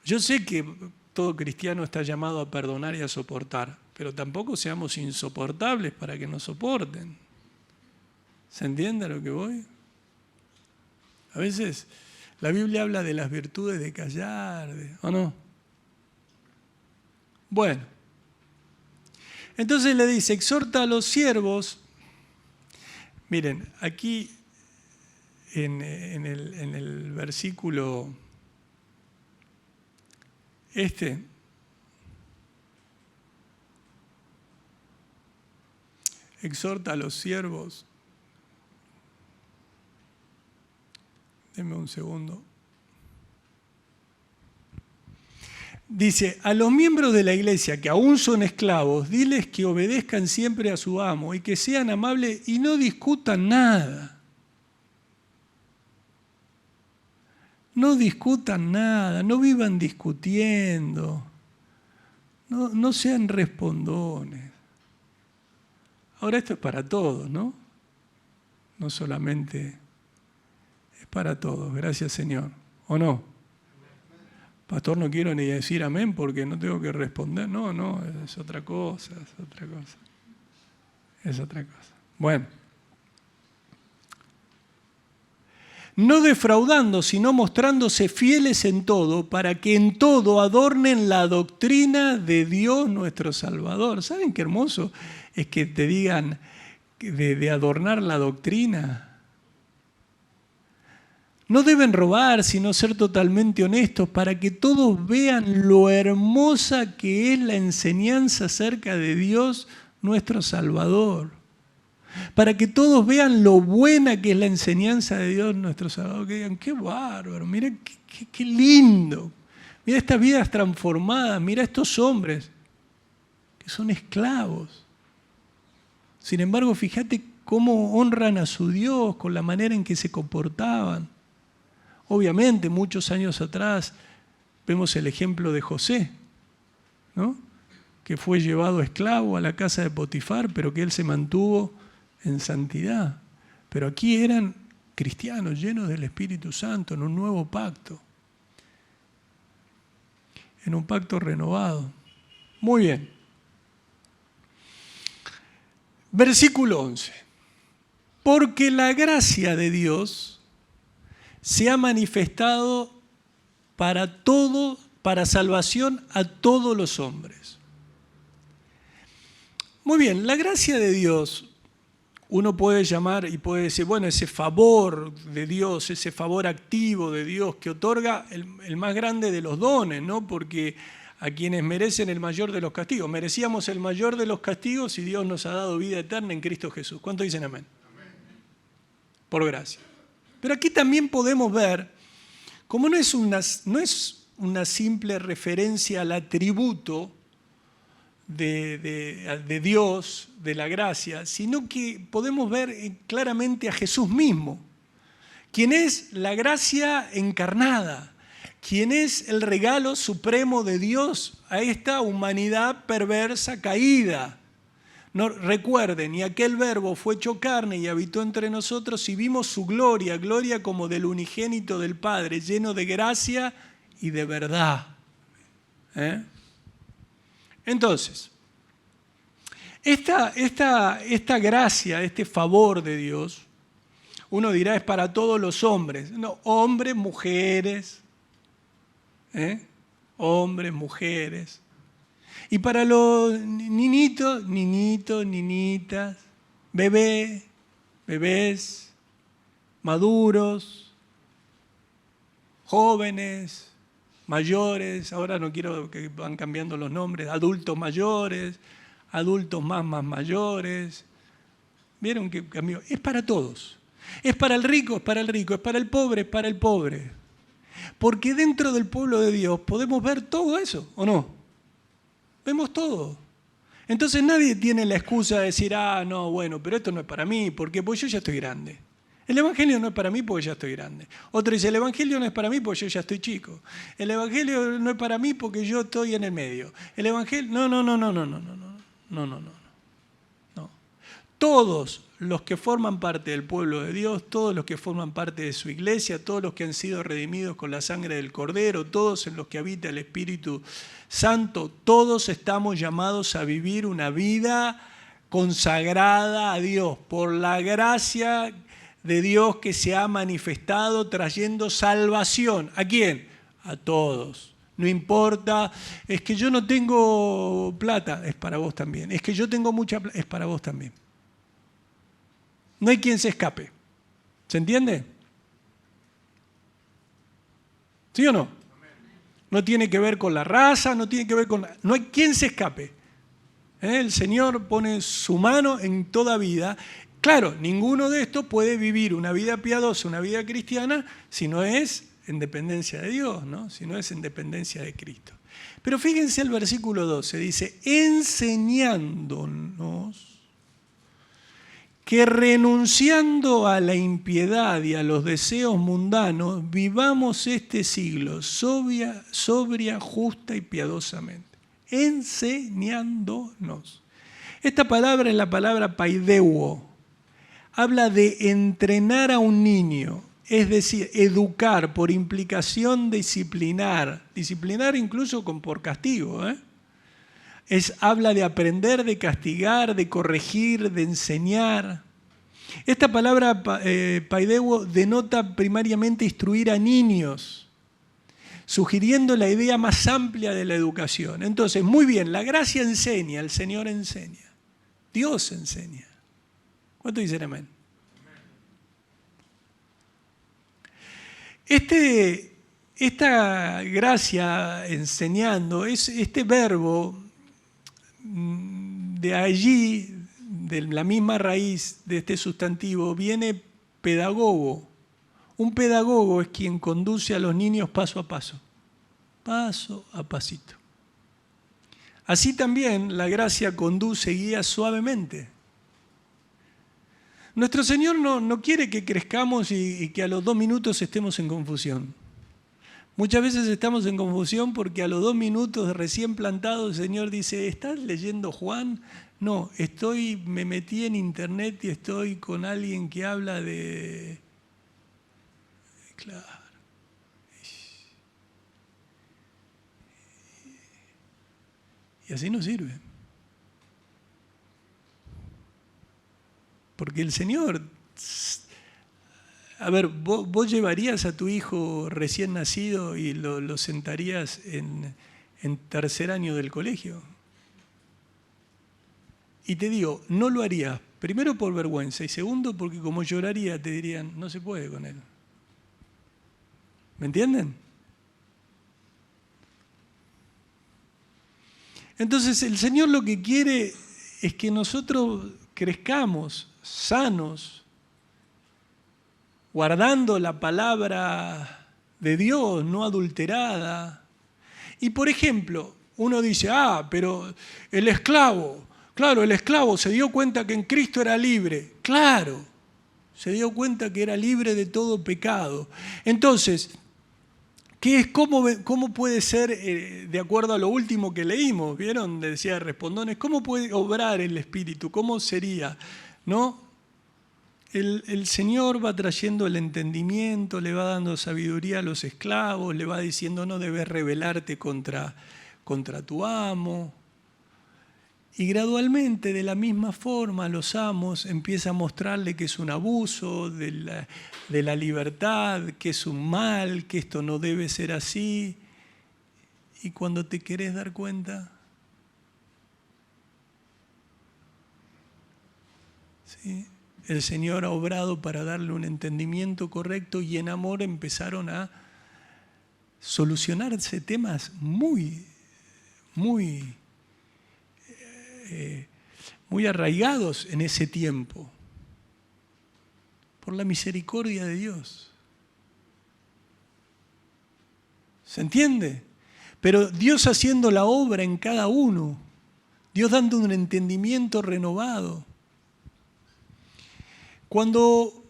[SPEAKER 1] Yo sé que todo cristiano está llamado a perdonar y a soportar, pero tampoco seamos insoportables para que nos soporten. ¿Se entiende a lo que voy? A veces la Biblia habla de las virtudes de callar, ¿o no? Bueno, entonces le dice, exhorta a los siervos. Miren, aquí en el versículo exhorta a los siervos. Denme un segundo. Dice, a los miembros de la iglesia que aún son esclavos, diles que obedezcan siempre a su amo y que sean amables y no discutan nada. No discutan nada, no vivan discutiendo, no sean respondones. Ahora esto es para todos, ¿no? No solamente... para todos, gracias Señor, ¿o no? Pastor, no quiero ni decir amén porque no tengo que responder. No, es otra cosa, es otra cosa. Bueno. No defraudando, sino mostrándose fieles en todo, para que en todo adornen la doctrina de Dios nuestro Salvador. ¿Saben qué hermoso es que te digan de adornar la doctrina? No deben robar, sino ser totalmente honestos, para que todos vean lo hermosa que es la enseñanza acerca de Dios nuestro Salvador. Para que todos vean lo buena que es la enseñanza de Dios nuestro Salvador. Que digan, qué bárbaro, mira qué lindo. Mira estas vidas transformadas, mira estos hombres que son esclavos. Sin embargo, fíjate cómo honran a su Dios con la manera en que se comportaban. Obviamente, muchos años atrás vemos el ejemplo de José, ¿no? Que fue llevado esclavo a la casa de Potifar, pero que él se mantuvo en santidad. Pero aquí eran cristianos llenos del Espíritu Santo en un nuevo pacto, en un pacto renovado. Muy bien. Versículo 11. Porque la gracia de Dios se ha manifestado para todo, para salvación a todos los hombres. Muy bien, la gracia de Dios, uno puede llamar y puede decir, bueno, ese favor de Dios, ese favor activo de Dios que otorga el más grande de los dones, ¿no? Porque a quienes merecen el mayor de los castigos, merecíamos el mayor de los castigos y Dios nos ha dado vida eterna en Cristo Jesús. ¿Cuántos dicen amén? Amén. Por gracia. Pero aquí también podemos ver, como no es una simple referencia al atributo de Dios, de la gracia, sino que podemos ver claramente a Jesús mismo, quien es la gracia encarnada, quien es el regalo supremo de Dios a esta humanidad perversa caída. No, recuerden, y aquel verbo fue hecho carne y habitó entre nosotros y vimos su gloria, gloria como del unigénito del Padre, lleno de gracia y de verdad. Entonces, esta gracia, este favor de Dios, uno dirá es para todos los hombres. No, hombres, mujeres, hombres, mujeres. Y para los niñitos, niñitas, bebés, maduros, jóvenes, mayores, ahora no quiero que van cambiando los nombres, adultos mayores, adultos más mayores. ¿Vieron que cambió? Es para todos. Es para el rico, es para el rico, es para el pobre, es para el pobre. Porque dentro del pueblo de Dios podemos ver todo eso, ¿o no? Vemos todo. Entonces nadie tiene la excusa de decir, no, bueno, pero esto no es para mí, porque pues yo ya estoy grande. El Evangelio no es para mí porque ya estoy grande. Otro dice, el Evangelio no es para mí porque yo ya estoy chico. El Evangelio no es para mí porque yo estoy en el medio. El Evangelio, no. Todos los que forman parte del pueblo de Dios, todos los que forman parte de su iglesia, todos los que han sido redimidos con la sangre del Cordero, todos en los que habita el Espíritu Santo, todos estamos llamados a vivir una vida consagrada a Dios por la gracia de Dios que se ha manifestado trayendo salvación. ¿A quién? A todos. No importa, es que yo no tengo plata, es para vos también. Es que yo tengo mucha plata, es para vos también. No hay quien se escape. ¿Se entiende? ¿Sí o no? No tiene que ver con la raza, no tiene que ver con... No hay quien se escape. El Señor pone su mano en toda vida. Claro, ninguno de estos puede vivir una vida piadosa, una vida cristiana, si no es en dependencia de Dios, ¿no? Si no es en dependencia de Cristo. Pero fíjense el versículo 12, dice, enseñándonos que renunciando a la impiedad y a los deseos mundanos, vivamos este siglo sobria, justa y piadosamente. Enseñándonos. Esta palabra es la palabra paideuo. Habla de entrenar a un niño, es decir, educar por implicación disciplinar incluso por castigo. Habla de aprender, de castigar, de corregir, de enseñar. Esta palabra paideuo denota primariamente instruir a niños, sugiriendo la idea más amplia de la educación. Entonces, muy bien, la gracia enseña, el Señor enseña, Dios enseña. ¿Cuánto dicen amén? Esta gracia enseñando, este verbo de allí, de la misma raíz de este sustantivo, viene pedagogo. Un pedagogo es quien conduce a los niños paso a paso, paso a pasito. Así también la gracia conduce y guía suavemente. Nuestro Señor no quiere que crezcamos y que a los 2 minutos estemos en confusión. Muchas veces estamos en confusión porque a los 2 minutos de recién plantado el Señor dice, ¿estás leyendo Juan? No, me metí en internet y estoy con alguien que habla de... Claro. Y así no sirve. Porque el Señor... A ver, ¿vos llevarías a tu hijo recién nacido y lo sentarías en 3er año del colegio? Y te digo, no lo harías, primero por vergüenza y segundo porque como lloraría te dirían, no se puede con él. ¿Me entienden? Entonces el Señor lo que quiere es que nosotros crezcamos sanos, guardando la palabra de Dios, no adulterada. Y por ejemplo, uno dice, pero el esclavo, claro, el esclavo se dio cuenta que en Cristo era libre. Claro, Se dio cuenta que era libre de todo pecado. Entonces, ¿cómo puede ser, de acuerdo a lo último que leímos? ¿Vieron? Decía Respondones, ¿cómo puede obrar el Espíritu? ¿Cómo sería? ¿No? El Señor va trayendo el entendimiento, le va dando sabiduría a los esclavos, le va diciendo no debes rebelarte contra tu amo. Y gradualmente, de la misma forma, los amos empiezan a mostrarle que es un abuso de la libertad, que es un mal, que esto no debe ser así. Y cuando te querés dar cuenta, ¿sí?, el Señor ha obrado para darle un entendimiento correcto y en amor empezaron a solucionarse temas muy arraigados en ese tiempo, por la misericordia de Dios. ¿Se entiende? Pero Dios haciendo la obra en cada uno, Dios dando un entendimiento renovado. Cuando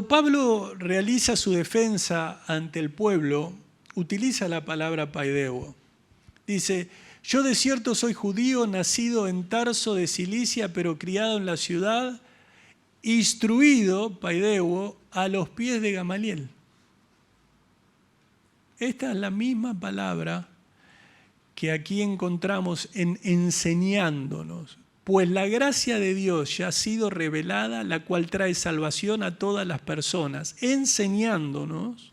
[SPEAKER 1] Pablo realiza su defensa ante el pueblo, utiliza la palabra paideo. Dice, yo de cierto soy judío, nacido en Tarso de Cilicia, pero criado en la ciudad, instruido, paideo, a los pies de Gamaliel. Esta es la misma palabra que aquí encontramos en enseñándonos. Pues la gracia de Dios ya ha sido revelada, la cual trae salvación a todas las personas, enseñándonos.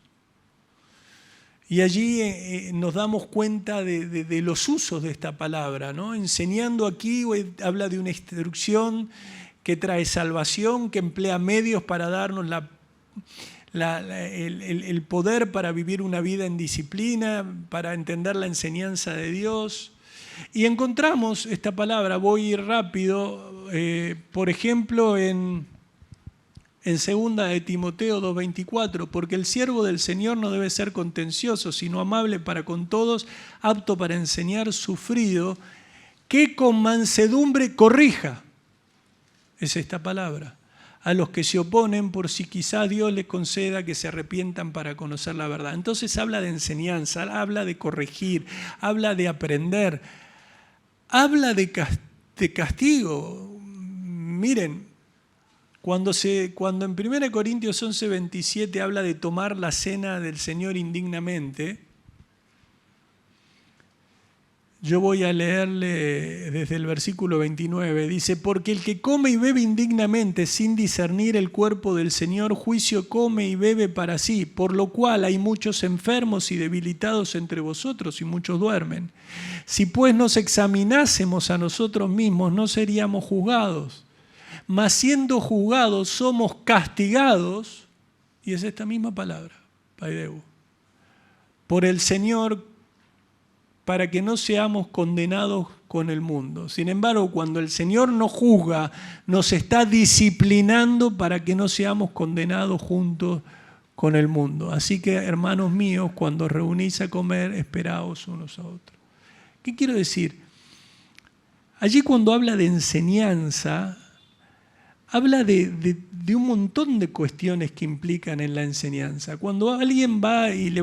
[SPEAKER 1] Y allí nos damos cuenta de los usos de esta palabra, ¿no? Enseñando aquí habla de una instrucción que trae salvación, que emplea medios para darnos el poder para vivir una vida en disciplina, para entender la enseñanza de Dios. Y encontramos esta palabra, voy a ir rápido, por ejemplo en 2 de Timoteo 2:24, porque el siervo del Señor no debe ser contencioso, sino amable para con todos, apto para enseñar, sufrido, que con mansedumbre corrija, es esta palabra, a los que se oponen, por si quizá Dios les conceda que se arrepientan para conocer la verdad. Entonces habla de enseñanza, habla de corregir, habla de aprender, habla de castigo. Miren, cuando en 1 Corintios 11:27 habla de tomar la cena del Señor indignamente, yo voy a leerle desde el versículo 29, dice, porque el que come y bebe indignamente sin discernir el cuerpo del Señor, juicio come y bebe para sí, por lo cual hay muchos enfermos y debilitados entre vosotros y muchos duermen. Si pues nos examinásemos a nosotros mismos, no seríamos juzgados, mas siendo juzgados somos castigados, y es esta misma palabra, paideu, por el Señor, para que no seamos condenados con el mundo. Sin embargo, cuando el Señor nos juzga, nos está disciplinando para que no seamos condenados juntos con el mundo. Así que, hermanos míos, cuando os reunís a comer, esperaos unos a otros. ¿Qué quiero decir? Allí cuando habla de enseñanza, habla de un montón de cuestiones que implican en la enseñanza. Cuando alguien va y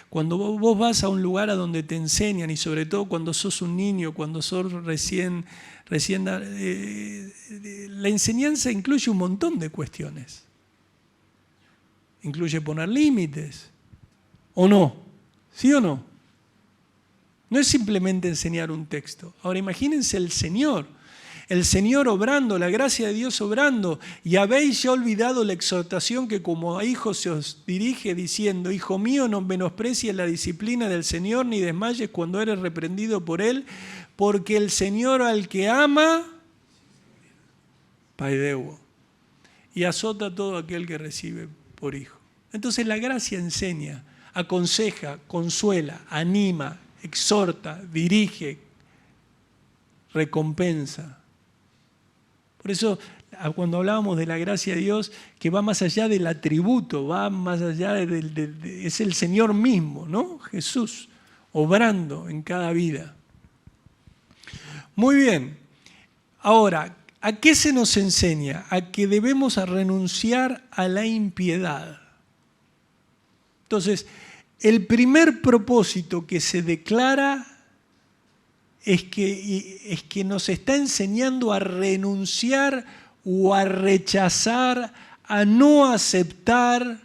[SPEAKER 1] cuando vos vas a un lugar a donde te enseñan, y sobre todo cuando sos un niño, cuando sos la enseñanza incluye un montón de cuestiones. Incluye poner límites, ¿o no? ¿Sí o no? No es simplemente enseñar un texto. Ahora imagínense el Señor obrando, la gracia de Dios obrando, y habéis ya olvidado la exhortación que como a hijos se os dirige diciendo, hijo mío, no menosprecies la disciplina del Señor, ni desmayes cuando eres reprendido por Él, porque el Señor al que ama, paideu, y azota a todo aquel que recibe por hijo. Entonces la gracia enseña, aconseja, consuela, anima, exhorta, dirige, recompensa. Por eso, cuando hablábamos de la gracia de Dios, que va más allá del atributo, va más allá es el Señor mismo, ¿no? Jesús, obrando en cada vida. Muy bien. Ahora, ¿A qué se nos enseña? A que debemos renunciar a la impiedad. Entonces, el primer propósito que se declara es que nos está enseñando a renunciar o a rechazar, a no aceptar.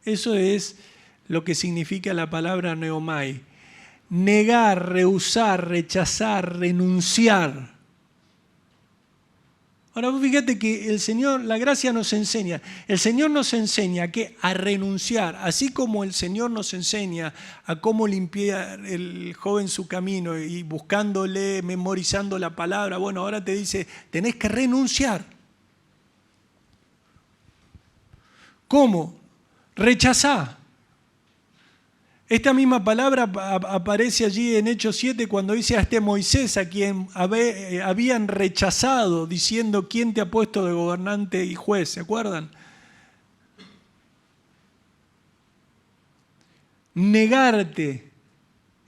[SPEAKER 1] Eso es lo que significa la palabra neomai. Negar, rehusar, rechazar, renunciar. Ahora fíjate que el Señor, la gracia nos enseña, el Señor nos enseña a renunciar, así como el Señor nos enseña a cómo limpiar el joven su camino y buscándole, memorizando la palabra. Bueno, ahora te dice, tenés que renunciar. ¿Cómo? Rechazar. Esta misma palabra aparece allí en Hechos 7 cuando dice a Moisés, a quien habían rechazado, diciendo, ¿quién te ha puesto de gobernante y juez? ¿Se acuerdan? Negarte.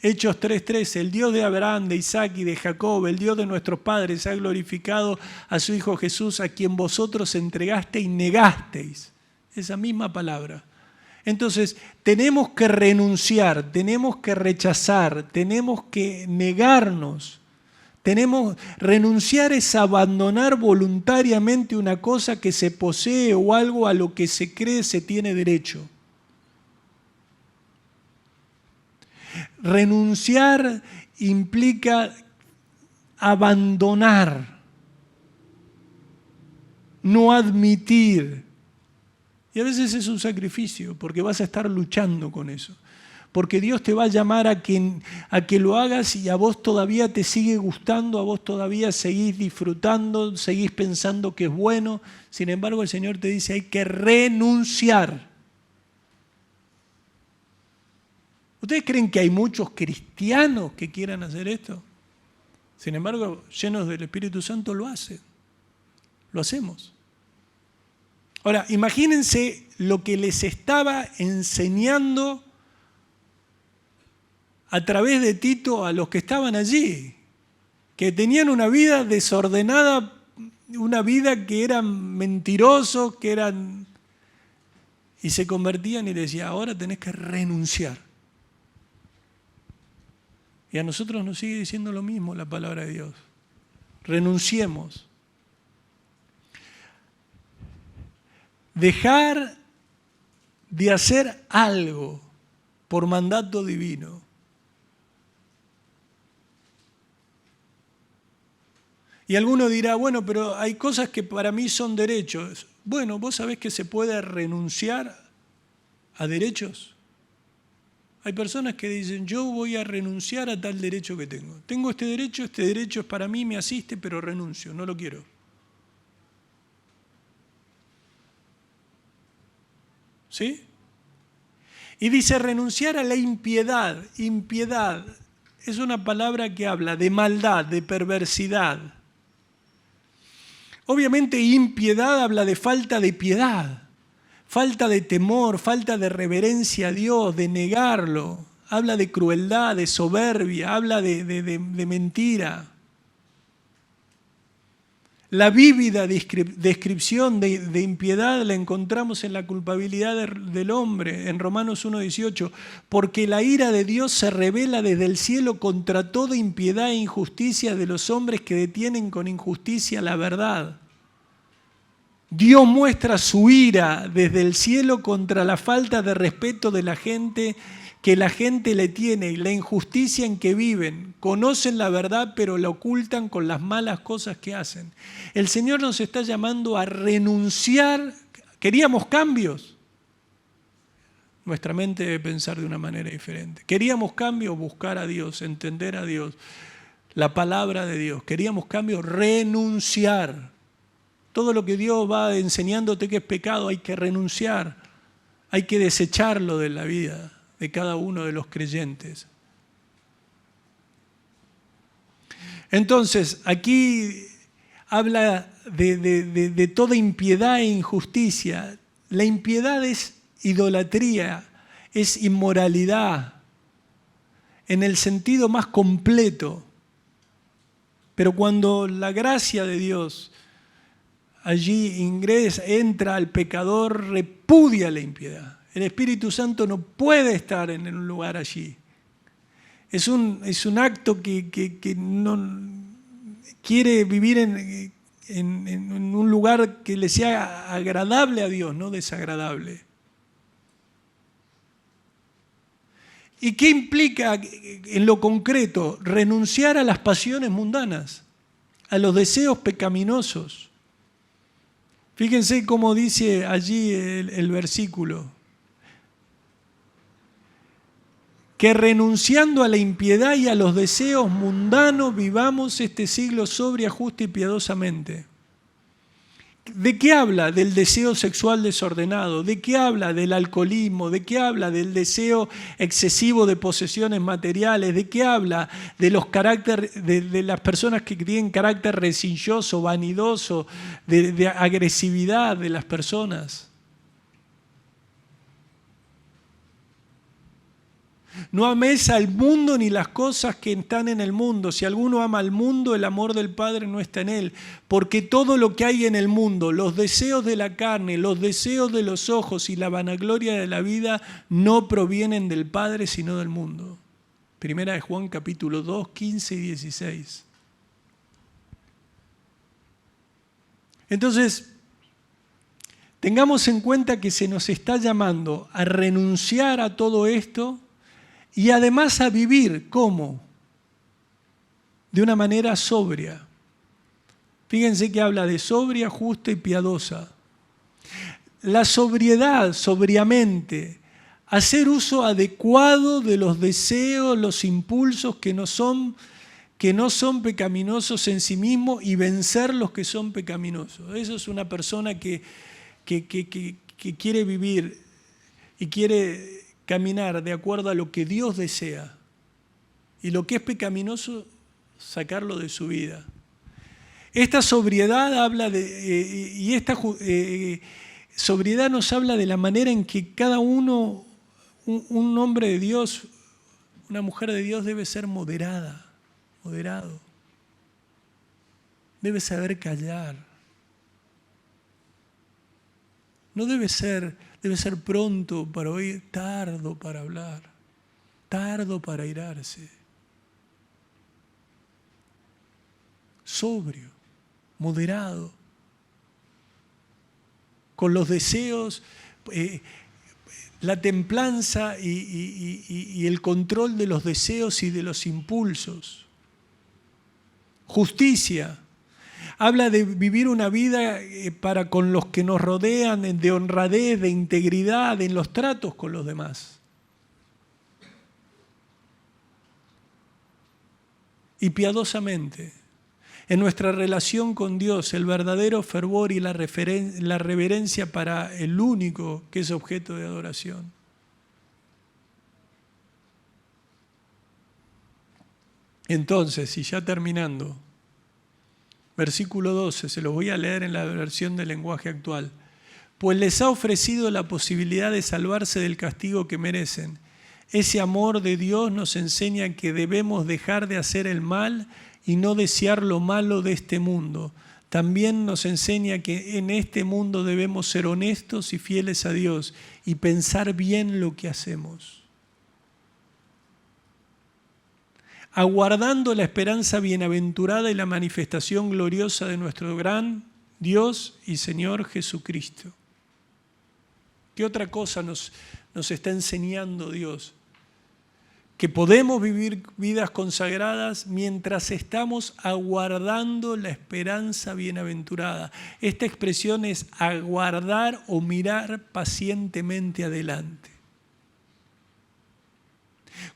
[SPEAKER 1] Hechos 3:13, el Dios de Abraham, de Isaac y de Jacob, el Dios de nuestros padres, ha glorificado a su Hijo Jesús, a quien vosotros entregasteis y negasteis. Esa misma palabra. Entonces, tenemos que renunciar, tenemos que rechazar, tenemos que negarnos. Renunciar es abandonar voluntariamente una cosa que se posee o algo a lo que se cree se tiene derecho. Renunciar implica abandonar, no admitir. Y a veces es un sacrificio, porque vas a estar luchando con eso. Porque Dios te va a llamar a que lo hagas y a vos todavía te sigue gustando, a vos todavía seguís disfrutando, seguís pensando que es bueno. Sin embargo, el Señor te dice, hay que renunciar. ¿Ustedes creen que hay muchos cristianos que quieran hacer esto? Sin embargo, llenos del Espíritu Santo lo hacen. Lo hacemos. Ahora, imagínense lo que les estaba enseñando a través de Tito a los que estaban allí, que tenían una vida desordenada, una vida que eran mentirosos, y se convertían y decía, ahora tenés que renunciar. Y a nosotros nos sigue diciendo lo mismo la palabra de Dios. Renunciemos. Dejar de hacer algo por mandato divino. Y alguno dirá, bueno, pero hay cosas que para mí son derechos. Bueno, ¿vos sabés que se puede renunciar a derechos? Hay personas que dicen, yo voy a renunciar a tal derecho que tengo. Tengo este derecho es para mí, me asiste, pero renuncio, no lo quiero. ¿Sí? Y dice renunciar a la impiedad. Impiedad es una palabra que habla de maldad, de perversidad. Obviamente impiedad habla de falta de piedad, falta de temor, falta de reverencia a Dios, de negarlo. Habla de crueldad, de soberbia, habla de mentira. La vívida descripción de impiedad la encontramos en la culpabilidad del hombre, en Romanos 1:18, porque la ira de Dios se revela desde el cielo contra toda impiedad e injusticia de los hombres que detienen con injusticia la verdad. Dios muestra su ira desde el cielo contra la falta de respeto de la gente que la gente le tiene y la injusticia en que viven. Conocen la verdad, pero la ocultan con las malas cosas que hacen. El Señor nos está llamando a renunciar. ¿Queríamos cambios? Nuestra mente debe pensar de una manera diferente. ¿Queríamos cambios? Buscar a Dios, entender a Dios, la palabra de Dios. ¿Queríamos cambios? Renunciar. Todo lo que Dios va enseñándote que es pecado hay que renunciar. Hay que desecharlo de la vida de cada uno de los creyentes. Entonces, aquí habla de toda impiedad e injusticia. La impiedad es idolatría, es inmoralidad, en el sentido más completo. Pero cuando la gracia de Dios allí entra al pecador, repudia la impiedad. El Espíritu Santo no puede estar en un lugar allí. Es un acto que no quiere vivir en un lugar que le sea agradable a Dios, no desagradable. ¿Y qué implica en lo concreto? Renunciar a las pasiones mundanas, a los deseos pecaminosos. Fíjense cómo dice allí el versículo. Que renunciando a la impiedad y a los deseos mundanos vivamos este siglo sobria, justa y piadosamente. ¿De qué habla? Del deseo sexual desordenado. ¿De qué habla? Del alcoholismo. ¿De qué habla? Del deseo excesivo de posesiones materiales. ¿De qué habla? De las personas que tienen carácter rencilloso, vanidoso, de agresividad de las personas. No améis al mundo ni las cosas que están en el mundo. Si alguno ama al mundo, el amor del Padre no está en él. Porque todo lo que hay en el mundo, los deseos de la carne, los deseos de los ojos y la vanagloria de la vida, no provienen del Padre, sino del mundo. Primera de Juan, capítulo 2, 15 y 16. Entonces, tengamos en cuenta que se nos está llamando a renunciar a todo esto y además a vivir, ¿cómo? De una manera sobria. Fíjense que habla de sobria, justa y piadosa. La sobriedad, sobriamente, hacer uso adecuado de los deseos, los impulsos que no son pecaminosos en sí mismos y vencer los que son pecaminosos. Eso es una persona que quiere vivir y quiere caminar de acuerdo a lo que Dios desea. Y lo que es pecaminoso, sacarlo de su vida. Esta sobriedad habla sobriedad nos habla de la manera en que cada uno, un hombre de Dios, una mujer de Dios debe ser moderado. Debe saber callar. No debe ser pronto para oír, tardo para hablar, tardo para airarse. Sobrio, moderado, con los deseos, la templanza y el control de los deseos y de los impulsos. Justicia. Habla de vivir una vida para con los que nos rodean, de honradez, de integridad, en los tratos con los demás. Y piadosamente, en nuestra relación con Dios, el verdadero fervor y la reverencia para el único que es objeto de adoración. Entonces, y ya terminando, versículo 12, se lo voy a leer en la versión del lenguaje actual. Pues les ha ofrecido la posibilidad de salvarse del castigo que merecen. Ese amor de Dios nos enseña que debemos dejar de hacer el mal y no desear lo malo de este mundo. También nos enseña que en este mundo debemos ser honestos y fieles a Dios y pensar bien lo que hacemos. Aguardando la esperanza bienaventurada y la manifestación gloriosa de nuestro gran Dios y Señor Jesucristo. ¿Qué otra cosa nos está enseñando Dios? Que podemos vivir vidas consagradas mientras estamos aguardando la esperanza bienaventurada. Esta expresión es aguardar o mirar pacientemente adelante.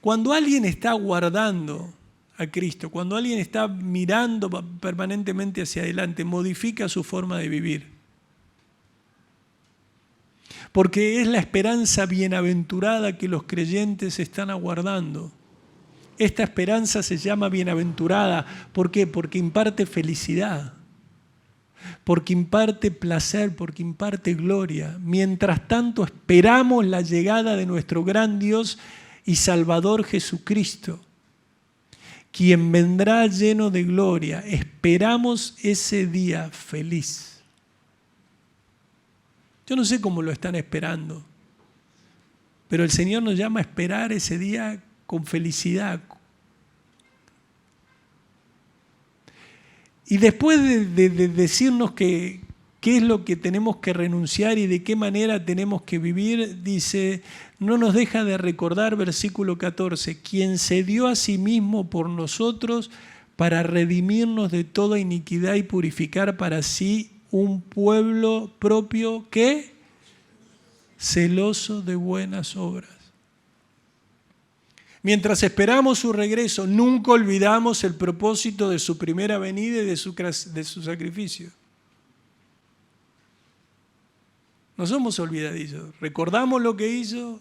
[SPEAKER 1] Cuando alguien está aguardando a Cristo, cuando alguien está mirando permanentemente hacia adelante, modifica su forma de vivir. Porque es la esperanza bienaventurada que los creyentes están aguardando. Esta esperanza se llama bienaventurada. ¿Por qué? Porque imparte felicidad, porque imparte placer, porque imparte gloria. Mientras tanto esperamos la llegada de nuestro gran Dios y Salvador Jesucristo, quien vendrá lleno de gloria. Esperamos ese día feliz. Yo no sé cómo lo están esperando, pero el Señor nos llama a esperar ese día con felicidad. Y después de decirnos qué es lo que tenemos que renunciar y de qué manera tenemos que vivir, dice, no nos deja de recordar, versículo 14, quien se dio a sí mismo por nosotros para redimirnos de toda iniquidad y purificar para sí un pueblo propio que celoso de buenas obras. Mientras esperamos su regreso, nunca olvidamos el propósito de su primera venida y de su sacrificio. No somos olvidadizos. Recordamos lo que hizo,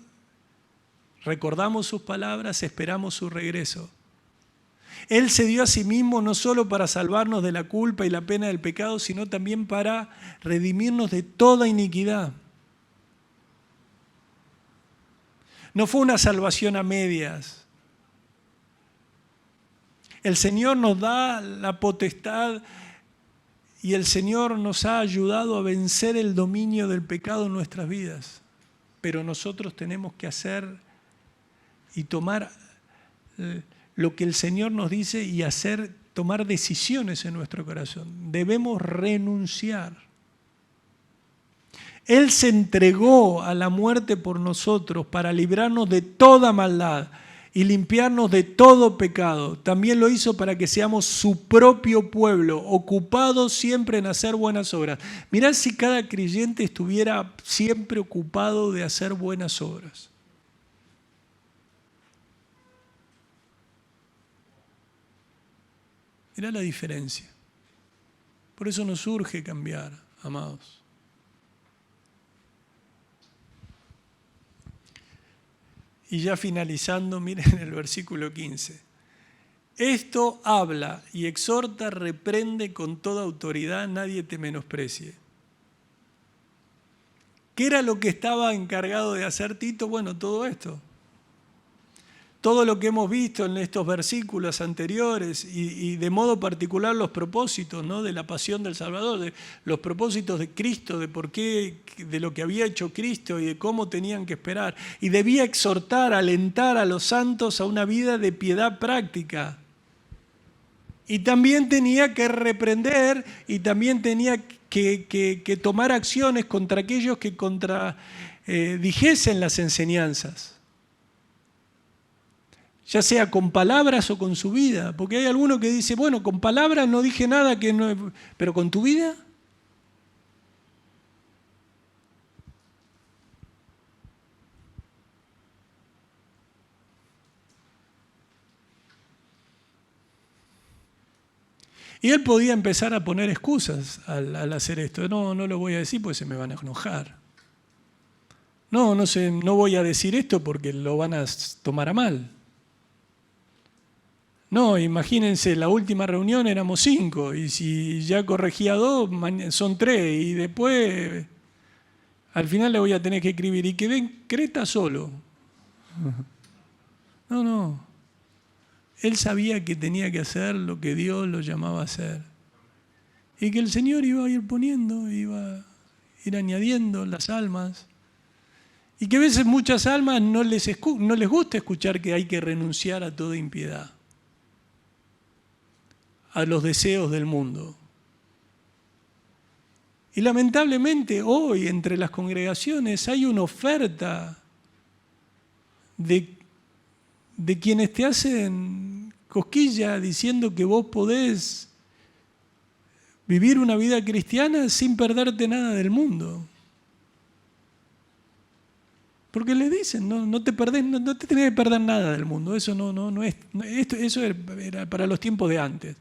[SPEAKER 1] recordamos sus palabras, esperamos su regreso. Él se dio a sí mismo no solo para salvarnos de la culpa y la pena del pecado, sino también para redimirnos de toda iniquidad. No fue una salvación a medias. El Señor nos da la potestad y el Señor nos ha ayudado a vencer el dominio del pecado en nuestras vidas. Pero nosotros tenemos que hacer y tomar lo que el Señor nos dice y tomar decisiones en nuestro corazón. Debemos renunciar. Él se entregó a la muerte por nosotros para librarnos de toda maldad y limpiarnos de todo pecado. También lo hizo para que seamos su propio pueblo, ocupados siempre en hacer buenas obras. Mirá si cada creyente estuviera siempre ocupado de hacer buenas obras. Mirá la diferencia. Por eso nos urge cambiar, amados. Y ya finalizando, miren el versículo 15. Esto habla y exhorta, reprende con toda autoridad, nadie te menosprecie. ¿Qué era lo que estaba encargado de hacer Tito? Bueno, todo esto. Todo lo que hemos visto en estos versículos anteriores y de modo particular los propósitos, ¿no?, de la pasión del Salvador, de los propósitos de Cristo, de por qué, de lo que había hecho Cristo y de cómo tenían que esperar. Y debía exhortar, alentar a los santos a una vida de piedad práctica. Y también tenía que reprender y también tenía que tomar acciones contra aquellos que dijesen las enseñanzas. Ya sea con palabras o con su vida. Porque hay alguno que dice, bueno, con palabras no dije nada, pero con tu vida. Y él podía empezar a poner excusas al hacer esto. No lo voy a decir porque se me van a enojar. No voy a decir esto porque lo van a tomar a mal. No, imagínense, la última reunión éramos 5 y si ya corregía 2, son 3 y después al final le voy a tener que escribir y quedé en Creta solo. No. Él sabía que tenía que hacer lo que Dios lo llamaba a hacer y que el Señor iba a ir poniendo, iba a ir añadiendo las almas y que a veces muchas almas no les gusta escuchar que hay que renunciar a toda impiedad, a los deseos del mundo. Y lamentablemente hoy entre las congregaciones hay una oferta de quienes te hacen cosquilla diciendo que vos podés vivir una vida cristiana sin perderte nada del mundo. Porque le dicen, no te tenés que perder nada del mundo. Eso no es. Eso era para los tiempos de antes.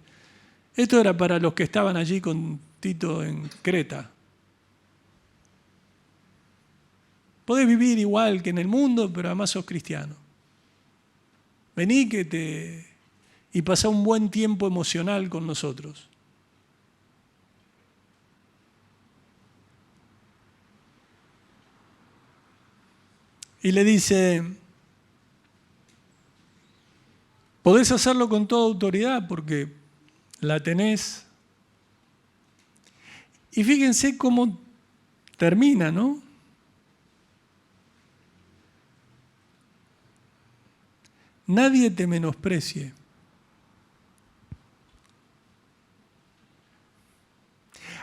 [SPEAKER 1] Esto era para los que estaban allí con Tito en Creta. Podés vivir igual que en el mundo, pero además sos cristiano. Vení y pasá un buen tiempo emocional con nosotros. Y le dice, Podés hacerlo con toda autoridad porque la tenés. Y fíjense cómo termina, ¿no? Nadie te menosprecie.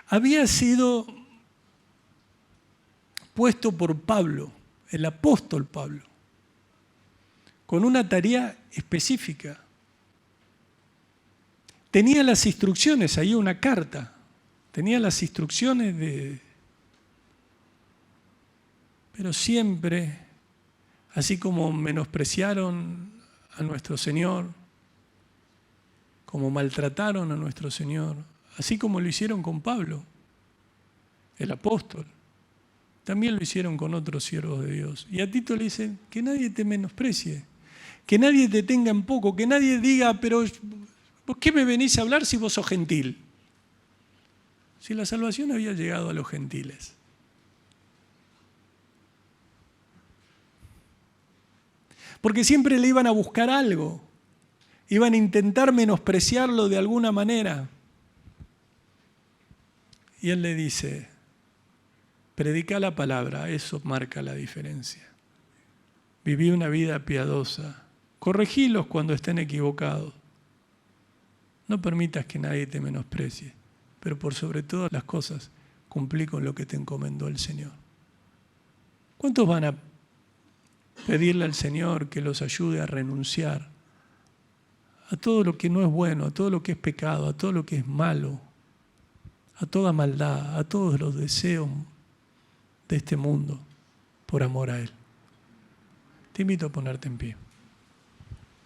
[SPEAKER 1] Había sido puesto por Pablo, el apóstol Pablo, con una tarea específica. Tenía las instrucciones, ahí una carta, tenía las instrucciones Pero siempre, así como menospreciaron a nuestro Señor, como maltrataron a nuestro Señor, así como lo hicieron con Pablo, el apóstol, también lo hicieron con otros siervos de Dios. Y a Tito le dicen, que nadie te menosprecie, que nadie te tenga en poco, que nadie diga, pero ¿por qué me venís a hablar si vos sos gentil? Si la salvación había llegado a los gentiles. Porque siempre le iban a buscar algo, iban a intentar menospreciarlo de alguna manera. Y él le dice, predica la palabra, eso marca la diferencia. Viví una vida piadosa, corregilos cuando estén equivocados. No permitas que nadie te menosprecie, pero por sobre todas las cosas, cumplí con lo que te encomendó el Señor. ¿Cuántos van a pedirle al Señor que los ayude a renunciar a todo lo que no es bueno, a todo lo que es pecado, a todo lo que es malo, a toda maldad, a todos los deseos de este mundo, por amor a Él? Te invito a ponerte en pie.